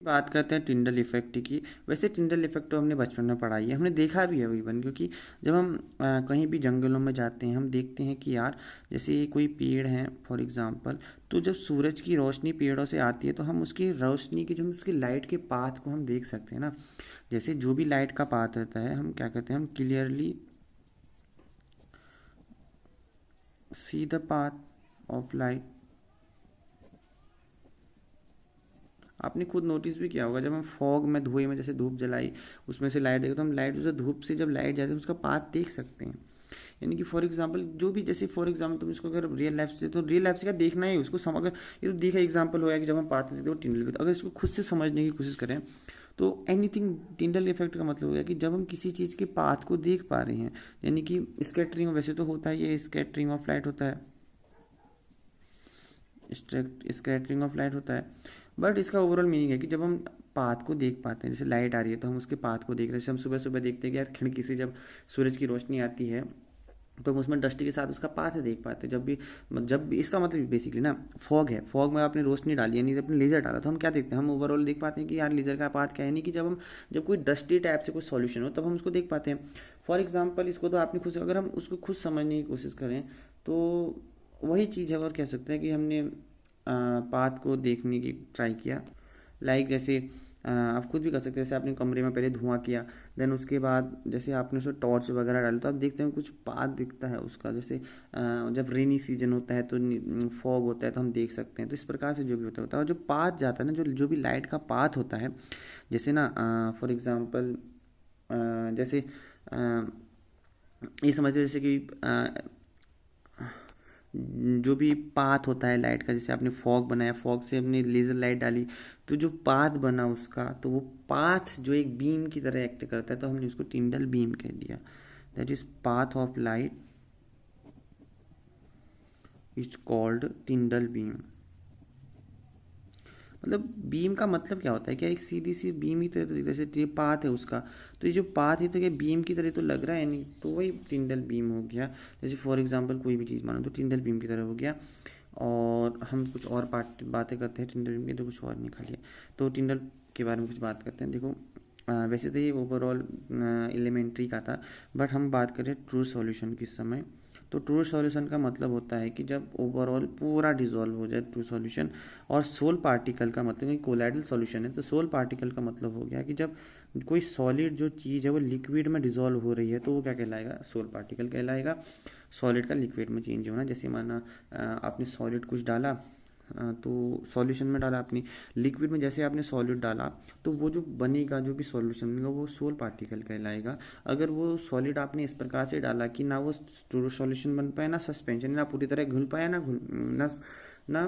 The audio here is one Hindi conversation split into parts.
बात करते हैं टिंडल इफेक्ट की। वैसे टिंडल इफेक्ट तो हमने बचपन में पढ़ा ही है, हमने देखा भी है इवन, क्योंकि जब हम कहीं भी जंगलों में जाते हैं हम देखते हैं कि यार जैसे कोई पेड़ है फॉर एग्जांपल, तो जब सूरज की रोशनी पेड़ों से आती है तो हम उसकी रोशनी की जो उसकी लाइट के पाथ को हम देख सकते हैं ना। जैसे जो भी लाइट का पाथ रहता है हम क्या कहते हैं, हम clearly see the path of light. आपने खुद नोटिस भी किया होगा, जब हम फॉग में धुएं में जैसे धूप जलाई उसमें से लाइट देखते तो हम लाइट उसे धूप से जब लाइट जाती है उसका पाथ देख सकते हैं। यानी कि फॉर एग्जांपल जो भी, जैसे फॉर एग्जांपल तुम इसको अगर रियल लाइफ से, तो रियल लाइफ से क्या देखना है उसको अगर ये तो देखा एग्जांपल हो गया कि जब हम पाथ देखते हो टिंडल, अगर इसको खुद से समझने की कोशिश करें तो एनीथिंग, टिंडल इफेक्ट का मतलब हो गया कि जब हम किसी चीज़ के पाथ को देख पा रहे हैं, यानी कि स्कैटरिंग वैसे तो होता है, ये स्कैटरिंग ऑफ लाइट होता है, स्कैटरिंग ऑफ लाइट होता है, बट इसका ओवरऑल मीनिंग है कि जब हम पाथ को देख पाते हैं, जैसे लाइट आ रही है तो हम उसके पाथ को देख रहे हैं। जैसे हम सुबह सुबह देखते हैं कि यार खिड़की से जब सूरज की रोशनी आती है तो हम उसमें डस्टी के साथ उसका पाथ देख पाते हैं। जब भी इसका मतलब बेसिकली ना, फॉग है, फॉग में आपने रोशनी डाली यानी अपने लेजर डाला तो हम क्या देखते हैं, हम ओवरऑल देख पाते हैं कि यार लेजर का पाथ क्या है। नहीं कि जब कोई डस्टी टाइप से कोई सॉल्यूशन हो तब हम उसको देख पाते हैं। फॉर एग्जाम्पल इसको तो आपने खुद, अगर हम उसको खुद समझने की कोशिश करें तो वही चीज़ है, और कह सकते हैं कि हमने पाथ को देखने की ट्राई किया। लाइक जैसे आप खुद भी कर सकते हैं, जैसे आपने कमरे में पहले धुआं किया, देन उसके बाद जैसे आपने उसमें टॉर्च वगैरह डाली तो आप देखते हैं कुछ पाथ दिखता है उसका। जैसे जब रेनी सीजन होता है तो फॉग होता है तो हम देख सकते हैं। तो इस प्रकार से जो भी होता है और जो पाथ जाता है ना, जो भी लाइट का पाथ होता है, जैसे ना फॉर एग्जांपल जैसे ये समझ लो जैसे कि जो भी पाथ होता है लाइट का, जैसे आपने फॉग बनाया, फॉग से आपने लेज़र लाइट डाली तो जो पाथ बना उसका, तो वो पाथ जो एक बीम की तरह एक्ट करता है तो हमने उसको टिंडल बीम कह दिया। That is path of light is called टिंडल beam. मतलब बीम का मतलब क्या होता है, क्या एक सीधी सी बीम ही तरह, तो जैसे ये पाथ है उसका, तो ये जो पाथ है तो क्या बीम की तरह तो लग रहा है नहीं, तो वही टिंडल बीम हो गया। जैसे फॉर एग्जांपल कोई भी चीज़ मानो तो टिंडल बीम की तरह हो गया। और हम कुछ और बातें करते हैं टिंडल बीम की, तो कुछ और निकालिए। तो टिंडल के बारे में कुछ बात करते हैं। देखो वैसे तो ये ओवरऑल एलिमेंट्री का था, बट हम बात करें ट्रू सॉल्यूशन किस समय। तो ट्रू सॉल्यूशन का मतलब होता है कि जब ओवरऑल पूरा डिजोल्व हो जाए ट्रू सॉल्यूशन। और सोल पार्टिकल का मतलब कि कोलाइडल सॉल्यूशन है, तो सोल पार्टिकल का मतलब हो गया कि जब कोई सॉलिड जो चीज़ है वो लिक्विड में डिजोल्व हो रही है तो वो क्या कहलाएगा, सोल पार्टिकल कहलाएगा। सॉलिड का लिक्विड में चेंज होना, जैसे माना आपने सॉलिड कुछ डाला, तो सॉल्यूशन में डाला आपने, लिक्विड में जैसे आपने सॉलिड डाला तो वो जो बनेगा, जो भी सॉल्यूशन बनेगा वो सोल पार्टिकल कहलाएगा। अगर वो सॉलिड आपने इस प्रकार से डाला कि ना वो ट्रू सॉल्यूशन बन पाए, ना सस्पेंशन, ना पूरी तरह घुल पाया, ना ना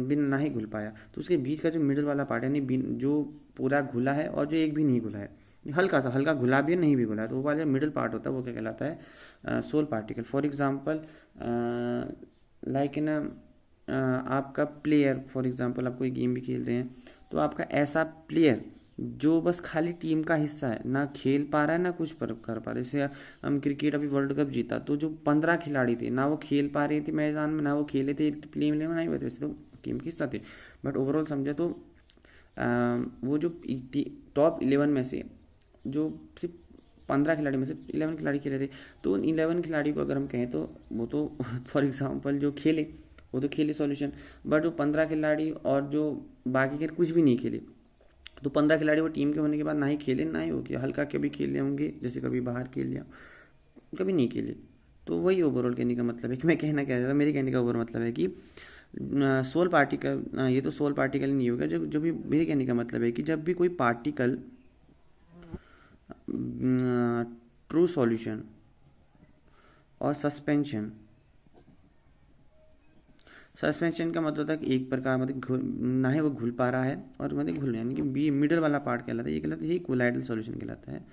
बिन ना ही घुल पाया, तो उसके बीच का जो मिडल वाला पार्ट है, यानी जो पूरा घुला है और जो एक भी नहीं घुला है, हल्का सा, हल्का घुला भी है नहीं भी घुला है, तो वो वाला मिडल पार्ट होता है वो क्या कहलाता है, soul particle. For example like in आपका प्लेयर, फॉर एग्जांपल आप कोई गेम भी खेल रहे हैं तो आपका ऐसा प्लेयर जो बस खाली टीम का हिस्सा है, ना खेल पा रहा है ना कुछ कर पा रहा है। जैसे हम क्रिकेट अभी वर्ल्ड कप जीता तो जो 15 खिलाड़ी थे ना वो खेल पा रहे थे मैदान में, ना वो खेले थे प्ले में, ना ही हुए थे, वैसे तो टीम के हिस्सा थे, बट ओवरऑल समझे तो वो जो टॉप 11 में से जो सिर्फ 15 खिलाड़ी में से 11 खिलाड़ी खेले थे, तो उन 11 खिलाड़ी को अगर हम कहें तो वो तो फॉर एग्जांपल जो खेले वो तो खेले सॉल्यूशन, बट वो 15 खिलाड़ी और जो बाकी के कुछ भी नहीं खेले, तो 15 खिलाड़ी वो टीम के होने के बाद ना ही खेले ना ही हो गया, हल्का कभी खेले होंगे, जैसे कभी बाहर खेल लिया, कभी नहीं खेले। तो वही ओवरऑल कहने का मतलब है कि मैं कहना क्या चाहता था, मेरे कहने का ओवरऑल मतलब है कि सोल पार्टिकल, ये तो सोल पार्टिकल नहीं होगा, जो जो भी मेरे कहने का मतलब है कि जब भी कोई पार्टिकल ट्रू सॉल्यूशन और सस्पेंशन, सस्पेंशन का मतलब होता है कि एक प्रकार मतलब ना ही वो घुल पा रहा है और मतलब घुल, यानी कि बी मिडल वाला पार्ट कहलाता है, ये कहलाता है, यही कोलाइडल सॉल्यूशन कहलाता है,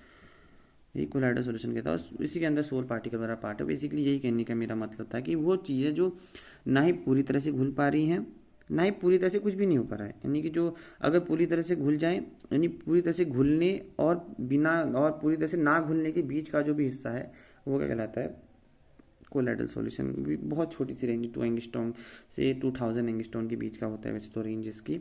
यही कोलाइडल सॉल्यूशन कहता है। और इसी के अंदर सोल पार्टिकल वाला पार्ट है। बेसिकली यही कहने का मेरा मतलब था कि वो चीज़ें जो ना ही पूरी तरह से घुल पा रही हैं ना ही पूरी तरह से कुछ भी नहीं हो पा रहा है, यानी कि जो अगर पूरी तरह से घुल जाए, यानी पूरी तरह से घुलने और बिना और पूरी तरह से ना घुलने के बीच का जो भी हिस्सा है वो क्या कहलाता है, कोलाइडल सॉल्यूशन। भी बहुत छोटी सी रेंज 2 एंगस्ट्रॉम से 2000 एंगस्ट्रॉम के बीच का होता है वैसे तो रेंज इसकी।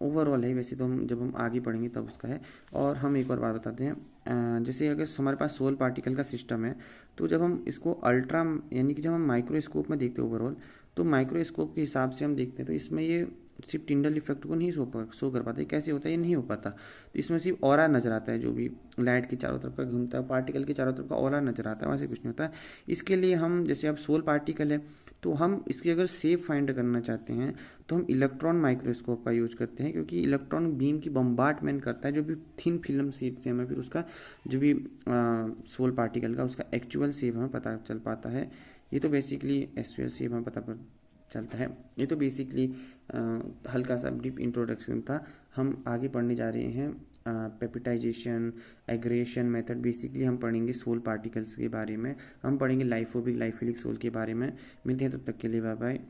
ओवरऑल है, वैसे तो हम जब हम आगे पढ़ेंगे तब उसका है। और हम एक और बात बताते हैं, जैसे अगर हमारे पास सोल पार्टिकल का सिस्टम है, तो जब हम इसको अल्ट्रा यानी कि जब हम माइक्रोस्कोप में देखते हैं ओवरऑल, तो माइक्रोस्कोप के हिसाब से हम देखते हैं तो इसमें ये सिर्फ टिंडल इफेक्ट को नहीं शो कर पाता है। कैसे होता है, ये नहीं हो पाता। तो इसमें सिर्फ ऑरा नजर आता है, जो भी लाइट के चारों तरफ का घूमता है, पार्टिकल के चारों तरफ का ऑरा नजर आता है, वैसे कुछ नहीं होता है। इसके लिए हम, जैसे अब सोल पार्टिकल है, तो हम इसकी अगर शेप फाइंड करना चाहते हैं तो हम इलेक्ट्रॉन माइक्रोस्कोप का यूज करते हैं, क्योंकि इलेक्ट्रॉन बीम की बम्बार्टमेंट करता है, जो भी थिन फिल्म शेप से हमें फिर उसका जो भी सोल पार्टिकल का उसका एक्चुअल शेप हमें पता चल पाता है। ये तो बेसिकली एक्चुअल शेप हमें पता चलता है। ये तो बेसिकली हल्का सा डीप इंट्रोडक्शन था। हम आगे पढ़ने जा रहे हैं पेप्टाइजेशन, एग्रेशन मेथड। बेसिकली हम पढ़ेंगे सोल पार्टिकल्स के बारे में, हम पढ़ेंगे लाइफोबिक लाइफिलिक सोल के बारे में। मिलते हैं तब तक के लिए, बाय बाय।